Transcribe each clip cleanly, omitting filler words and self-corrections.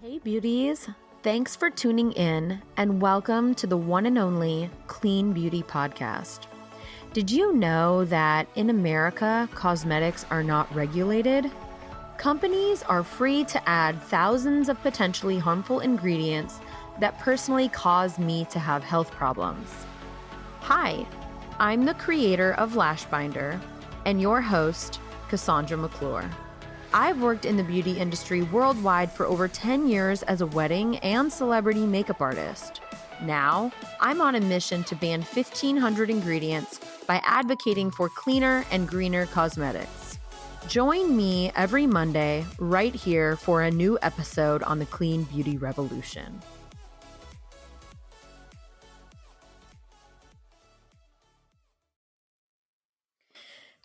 Hey beauties, thanks for tuning in and welcome to the one and only Clean Beauty Podcast. Did you know that in America, cosmetics are not regulated? Companies are free to add thousands of potentially harmful ingredients that personally cause me to have health problems. Hi, I'm the creator of Lash Binder and your host, Cassandra McClure. I've worked in the beauty industry worldwide for over 10 years as a wedding and celebrity makeup artist. Now, I'm on a mission to ban 1,500 ingredients by advocating for cleaner and greener cosmetics. Join me every Monday right here for a new episode on the Clean Beauty Revolution.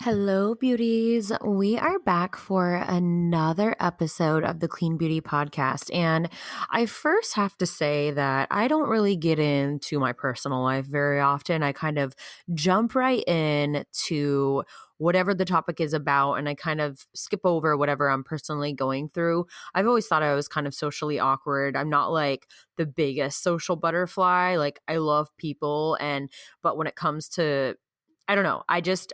Hello, beauties. We are back for another episode of the Clean Beauty Podcast. And I first have to say that I don't really get into my personal life very often. I kind of jump right in to whatever the topic is about, and I kind of skip over whatever I'm personally going through. I've always thought I was kind of socially awkward. I'm not like the biggest social butterfly. Like, I love people, but when it comes to I don't know. I just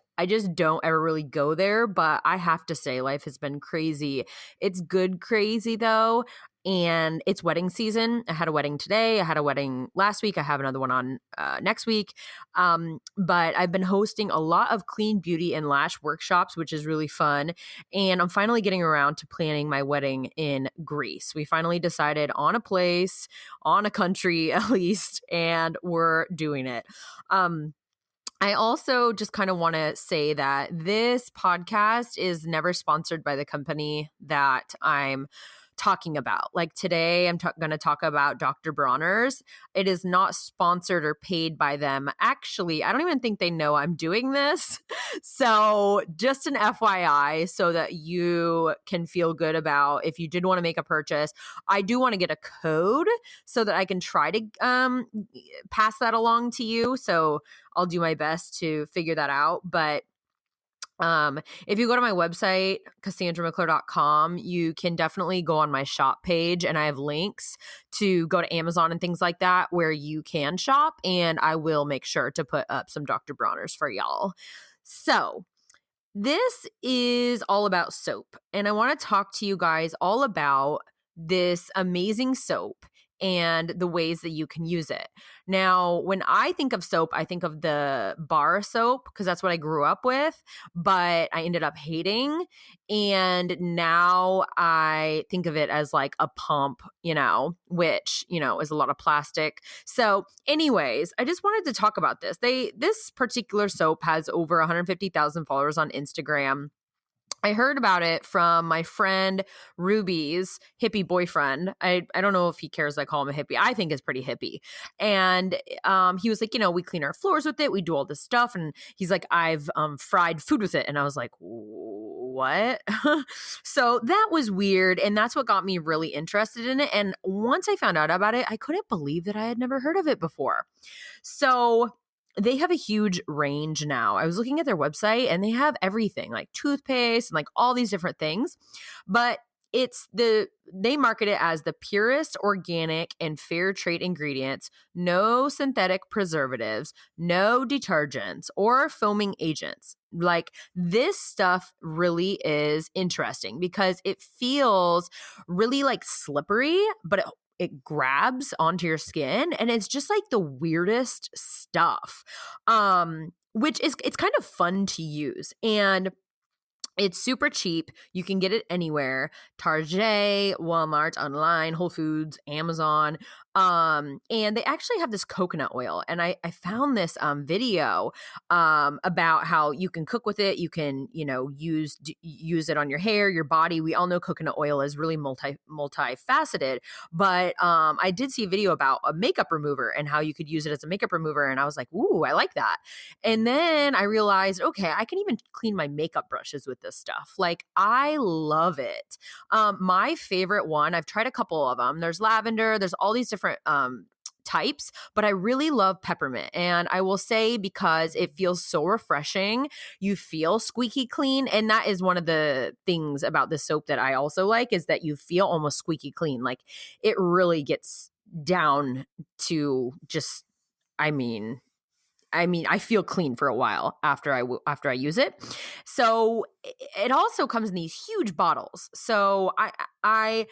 don't ever really go there, but I have to say life has been crazy. It's good crazy though, and it's wedding season. I had a wedding today. I had a wedding last week. I have another one on next week. But I've been hosting a lot of clean beauty and lash workshops, which is really fun. And I'm finally getting around to planning my wedding in Greece. We finally decided on a place, on a country at least, and we're doing it. I also just kind of want to say that this podcast is never sponsored by the company that I'm talking about. Like today, I'm going to talk about Dr. Bronner's. It is not sponsored or paid by them. Actually, I don't even think they know I'm doing this. So just an FYI so that you can feel good about if you did want to make a purchase. I do want to get a code so that I can try to pass that along to you. So I'll do my best to figure that out. But if you go to my website, CassandraMcClure.com, you can definitely go on my shop page, and I have links to go to Amazon and things like that where you can shop, and I will make sure to put up some Dr. Bronner's for y'all. So this is all about soap, and I want to talk to you guys all about this amazing soap and the ways that you can use it. Now, when I think of soap, I think of the bar soap because that's what I grew up with, but I ended up hating. And now I think of it as like a pump, which, is a lot of plastic. So anyways, I just wanted to talk about this. This particular soap has over 150,000 followers on Instagram. I heard about it from my friend Ruby's hippie boyfriend. I don't know if he cares I call him a hippie. I think it's pretty hippie. And he was like, we clean our floors with it. We do all this stuff. And he's like, I've fried food with it. And I was like, what? So that was weird. And that's what got me really interested in it. And once I found out about it, I couldn't believe that I had never heard of it before. So they have a huge range now. I was looking at their website and they have everything like toothpaste and like all these different things. But they market it as the purest organic and fair trade ingredients, no synthetic preservatives, no detergents or foaming agents. Like this stuff really is interesting because it feels really like slippery, but it grabs onto your skin and it's just like the weirdest stuff. Which is it's kind of fun to use. And it's super cheap. You can get it anywhere. Target, Walmart, online, Whole Foods, Amazon. And they actually have this coconut oil. And I found this video about how you can cook with it. You can, use it on your hair, your body. We all know coconut oil is really multifaceted. But I did see a video about a makeup remover and how you could use it as a makeup remover. And I was like, ooh, I like that. And then I realized, okay, I can even clean my makeup brushes with this stuff. Like, I love it. My favorite one, I've tried a couple of them. There's lavender, there's all these different types, but I really love peppermint. And I will say, because it feels so refreshing, you feel squeaky clean. And that is one of the things about this soap that I also like, is that you feel almost squeaky clean. Like it really gets down to just, I mean, I feel clean for a while after I use it. So it also comes in these huge bottles. So I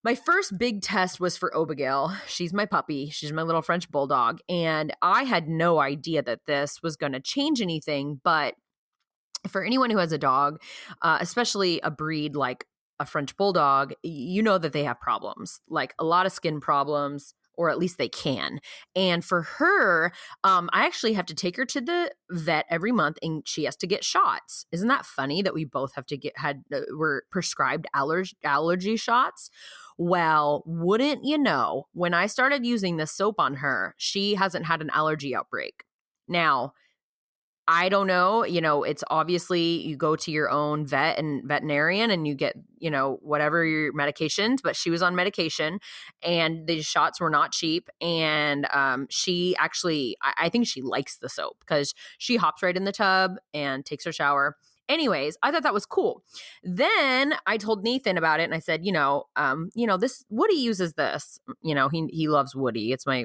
my first big test was for Abigail. She's my puppy. She's my little French bulldog, and I had no idea that this was going to change anything. But for anyone who has a dog, especially a breed like a French bulldog, you know that they have problems, like a lot of skin problems, or at least they can. And for her, I actually have to take her to the vet every month, and she has to get shots. Isn't that funny that we both have to were prescribed allergy shots? Well, wouldn't you know, when I started using this soap on her, she hasn't had an allergy outbreak. Now, I don't know, it's obviously you go to your own vet and veterinarian and you get, whatever your medications, but she was on medication and the shots were not cheap. And she actually, I think she likes the soap because she hops right in the tub and takes her shower. Anyways, I thought that was cool. Then I told Nathan about it and I said, this Woody uses this. He loves Woody. It's my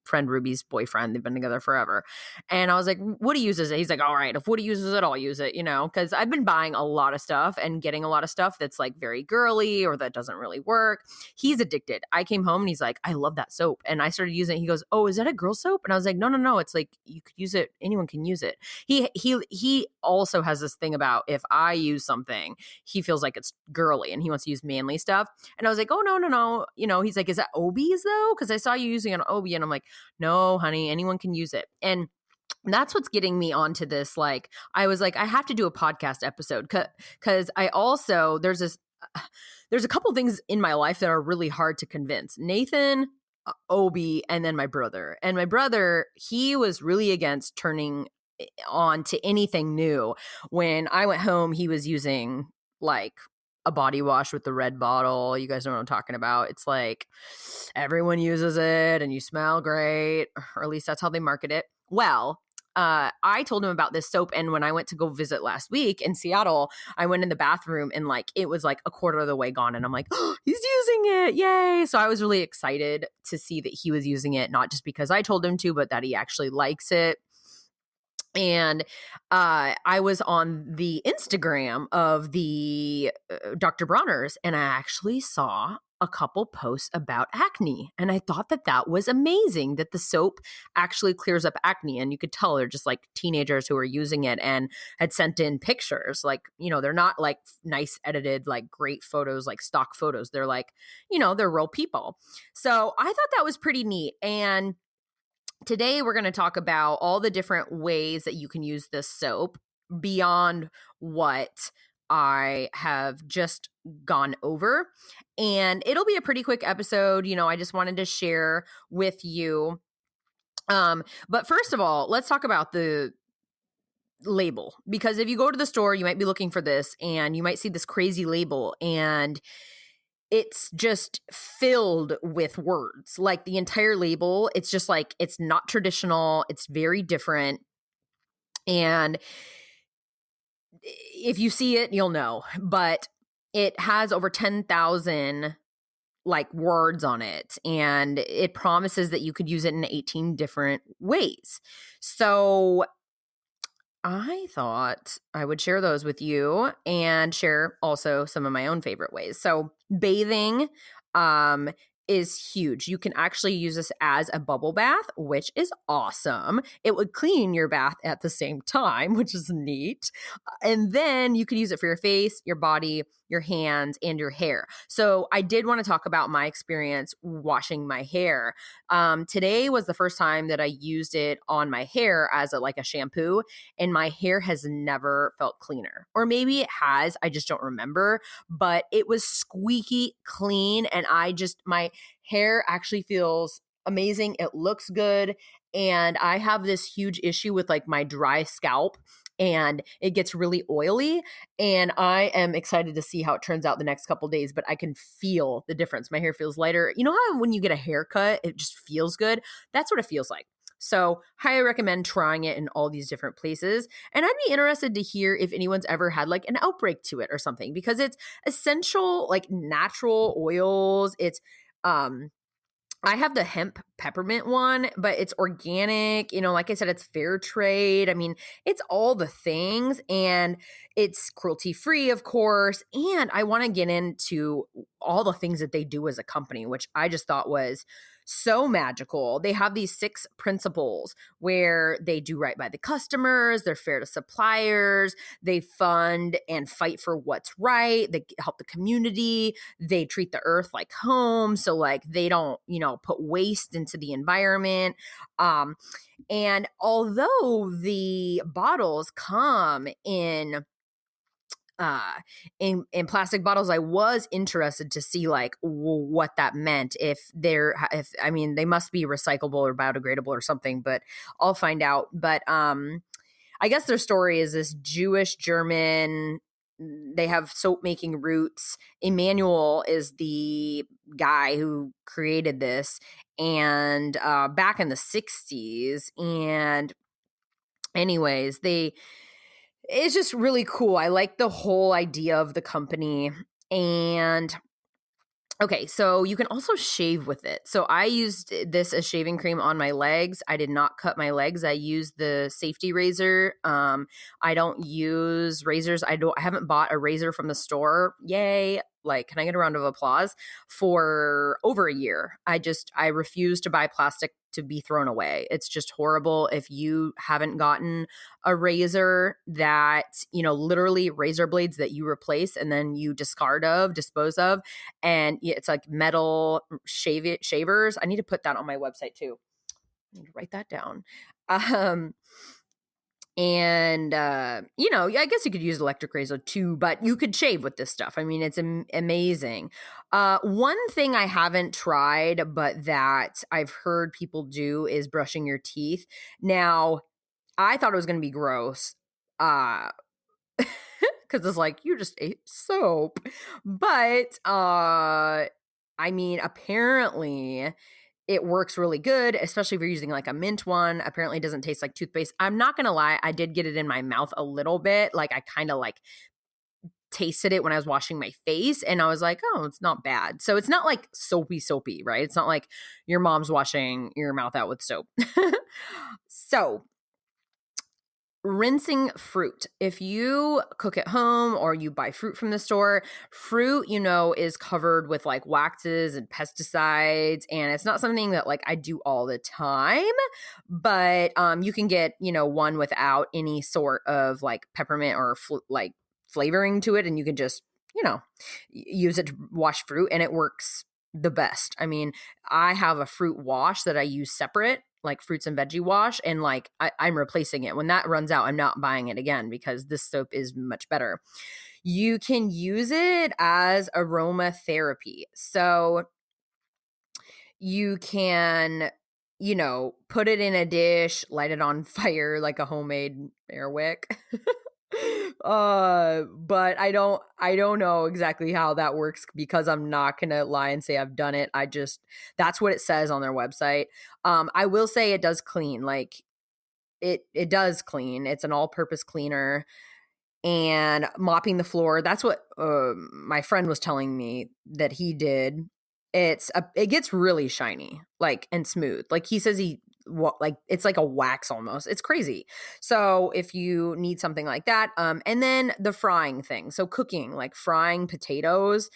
friend Ruby's boyfriend. They've been together forever. And I was like, Woody uses it. He's like, all right, if Woody uses it, I'll use it, because I've been buying a lot of stuff and getting a lot of stuff that's like very girly or that doesn't really work. He's addicted. I came home and he's like, I love that soap. And I started using it. He goes, oh, is that a girl soap? And I was like, no. It's like, you could use it. Anyone can use it. He also has this thing about, if I use something, he feels like it's girly and he wants to use manly stuff. And I was like, oh, no. He's like, is that Obi's though? Because I saw you using an Obi. And I'm like, no, honey, anyone can use it. And that's what's getting me onto this. Like, I was like, I have to do a podcast episode because I also, there's a couple things in my life that are really hard to convince. Nathan, Obi, and then my brother. And my brother, he was really against turning on to anything new. When I went home, he was using like a body wash with the red bottle. You guys know what I'm talking about. It's like everyone uses it and you smell great, or at least that's how they market it. Well, I told him about this soap, and when I went to go visit last week in Seattle, I went in the bathroom and like it was like a quarter of the way gone, and I'm like, oh, he's using it, yay! So I was really excited to see that he was using it, not just because I told him to, but that he actually likes it. And I was on the Instagram of the Dr. Bronner's, and I actually saw a couple posts about acne. And I thought that was amazing, that the soap actually clears up acne. And you could tell they're just like teenagers who are using it and had sent in pictures. Like, they're not like nice edited, like great photos, like stock photos. They're like, they're real people. So I thought that was pretty neat. And today, we're going to talk about all the different ways that you can use this soap beyond what I have just gone over. And it'll be a pretty quick episode. I just wanted to share with you. But first of all, let's talk about the label, because if you go to the store, you might be looking for this and you might see this crazy label, and it's just filled with words. Like the entire label, it's just like, it's not traditional. It's very different. And if you see it, you'll know. But it has over 10,000 like words on it. And it promises that you could use it in 18 different ways. So I thought I would share those with you and share also some of my own favorite ways. So bathing is huge. You can actually use this as a bubble bath, which is awesome. It would clean your bath at the same time, which is neat. And then you can use it for your face, your body, your hands, and your hair. So I did want to talk about my experience washing my hair. Today was the first time that I used it on my hair as a shampoo, and my hair has never felt cleaner. Or maybe it has, I just don't remember, but it was squeaky clean, and my hair actually feels amazing. It looks good. And I have this huge issue with like my dry scalp. and it gets really oily. And I am excited to see how it turns out the next couple days, but I can feel the difference. My hair feels lighter. You know how when you get a haircut, it just feels good? That's what it feels like. So highly recommend trying it in all these different places. And I'd be interested to hear if anyone's ever had like an outbreak to it or something, because it's essential, like natural oils. It's, I have the hemp peppermint one, but it's organic. You know, like I said, it's fair trade. I mean, it's all the things, and it's cruelty free, of course. And I want to get into all the things that they do as a company, which I just thought was so magical. They have these 6 principles where they do right by the customers, they're fair to suppliers, they fund and fight for what's right, they help the community, they treat the earth like home. So like they don't, put waste into the environment. And although the bottles come in plastic bottles, I was interested to see like what that meant. If I mean, they must be recyclable or biodegradable or something, but I'll find out. But I guess their story is this Jewish German. They have soap making roots. Emmanuel is the guy who created this, and back in the 60s. And anyways, it's just really cool. I like the whole idea of the company. And okay, so you can also shave with it. So I used this as shaving cream on my legs. I did not cut my legs. I used the safety razor. I don't use razors. I haven't bought a razor from the store. Yay. Like, can I get a round of applause? For over a year. I refuse to buy plastic to be thrown away. It's just horrible. If you haven't gotten a razor that, literally razor blades that you replace and then you dispose of, and it's like metal shavers. I need to put that on my website too. I need to write that down. And, I guess you could use electric razor too, but you could shave with this stuff. I mean, it's amazing. One thing I haven't tried, but that I've heard people do is brushing your teeth. Now, I thought it was going to be gross. Because it's like, you just ate soap. But, I mean, apparently it works really good, especially if you're using like a mint one. Apparently it doesn't taste like toothpaste. I'm not going to lie. I did get it in my mouth a little bit. Like I kind of like tasted it when I was washing my face, and I was like, oh, it's not bad. So it's not like soapy, right? It's not like your mom's washing your mouth out with soap. So rinsing fruit. If you cook at home or you buy fruit from the store, fruit, is covered with like waxes and pesticides. And it's not something that like I do all the time, but you can get, one without any sort of like peppermint or like flavoring to it. And you can just, use it to wash fruit, and it works the best. I mean, I have a fruit wash that I use separate, like fruits and veggie wash, and like I'm replacing it. When that runs out, I'm not buying it again because this soap is much better. You can use it as aromatherapy. So you can, put it in a dish, light it on fire like a homemade air wick. But I don't know exactly how that works, because I'm not gonna lie and say I've done it. That's what it says on their website. I will say it does clean. Like it does clean. It's an all-purpose cleaner. And mopping the floor, that's what my friend was telling me that he did. It gets really shiny, like, and smooth. Like he says it's like a wax almost. It's crazy. So if you need something like that, and then the frying thing. So cooking, like frying potatoes.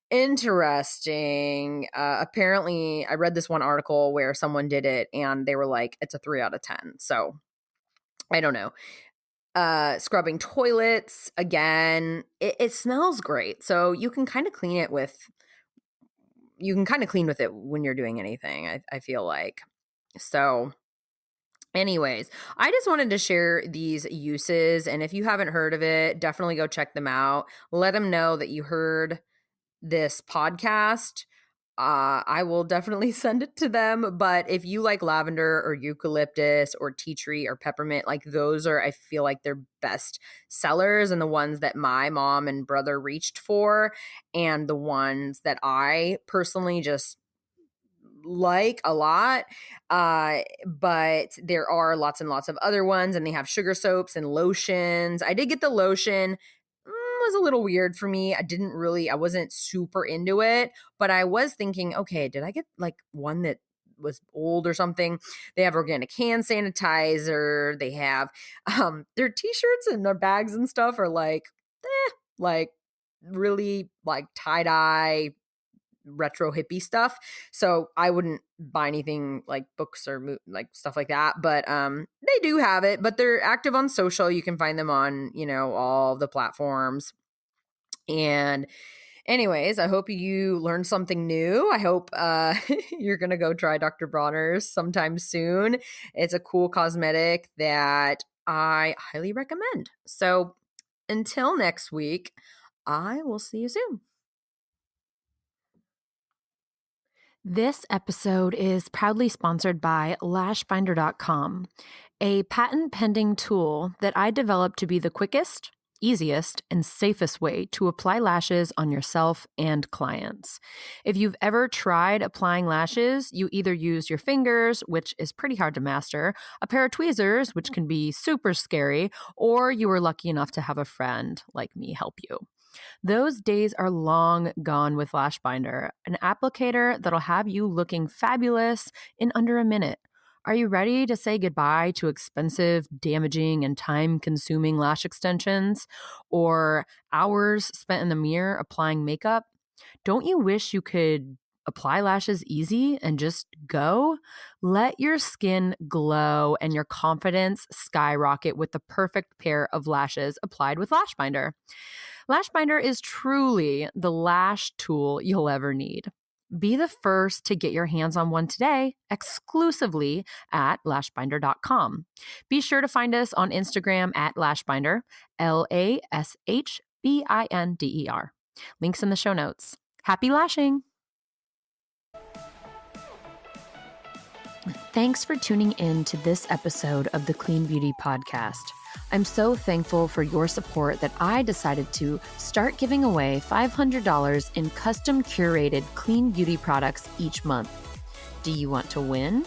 Interesting. Apparently I read this one article where someone did it and they were like, it's a 3 out of 10. So I don't know. Scrubbing toilets, again, it smells great. So you can kind of clean with it when you're doing anything, I feel like. So anyways, I just wanted to share these uses. And if you haven't heard of it, definitely go check them out. Let them know that you heard this podcast. I will definitely send it to them. But if you like lavender or eucalyptus or tea tree or peppermint, like those are, I feel like they're best sellers and the ones that my mom and brother reached for and the ones that I personally just like a lot. But there are lots and lots of other ones, and they have sugar soaps and lotions. I did get the lotion. Was a little weird for me. I wasn't super into it, but I was thinking, okay, did I get like one that was old or something? They have organic hand sanitizer. They have their t-shirts and their bags and stuff are like really like tie-dye retro hippie stuff. So I wouldn't buy anything like books or like stuff like that, but they do have it, but they're active on social. You can find them on, all the platforms. And anyways, I hope you learned something new. I hope you're going to go try Dr. Bronner's sometime soon. It's a cool cosmetic that I highly recommend. So until next week, I will see you soon. This episode is proudly sponsored by Lashbinder.com, a patent pending tool that I developed to be the quickest, easiest, and safest way to apply lashes on yourself and clients. If you've ever tried applying lashes, you either use your fingers, which is pretty hard to master, a pair of tweezers, which can be super scary, or you were lucky enough to have a friend like me help you. Those days are long gone with Lashbinder, an applicator that'll have you looking fabulous in under a minute. Are you ready to say goodbye to expensive, damaging, and time-consuming lash extensions or hours spent in the mirror applying makeup? Don't you wish you could apply lashes easy and just go? Let your skin glow and your confidence skyrocket with the perfect pair of lashes applied with Lashbinder. Lashbinder is truly the lash tool you'll ever need. Be the first to get your hands on one today, exclusively at lashbinder.com. Be sure to find us on Instagram at Lashbinder, LASHBINDER. Links in the show notes. Happy lashing! Thanks for tuning in to this episode of the Clean Beauty Podcast. I'm so thankful for your support that I decided to start giving away $500 in custom curated clean beauty products each month. Do you want to win?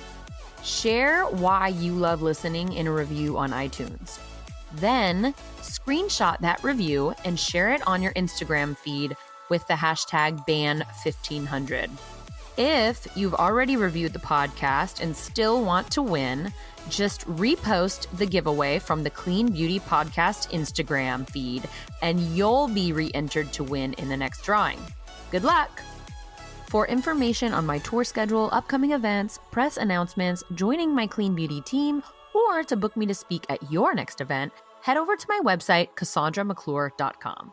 Share why you love listening in a review on iTunes. Then screenshot that review and share it on your Instagram feed with the hashtag BAN1500. If you've already reviewed the podcast and still want to win, just repost the giveaway from the Clean Beauty Podcast Instagram feed, and you'll be re-entered to win in the next drawing. Good luck! For information on my tour schedule, upcoming events, press announcements, joining my Clean Beauty team, or to book me to speak at your next event, head over to my website, CassandraMcClure.com.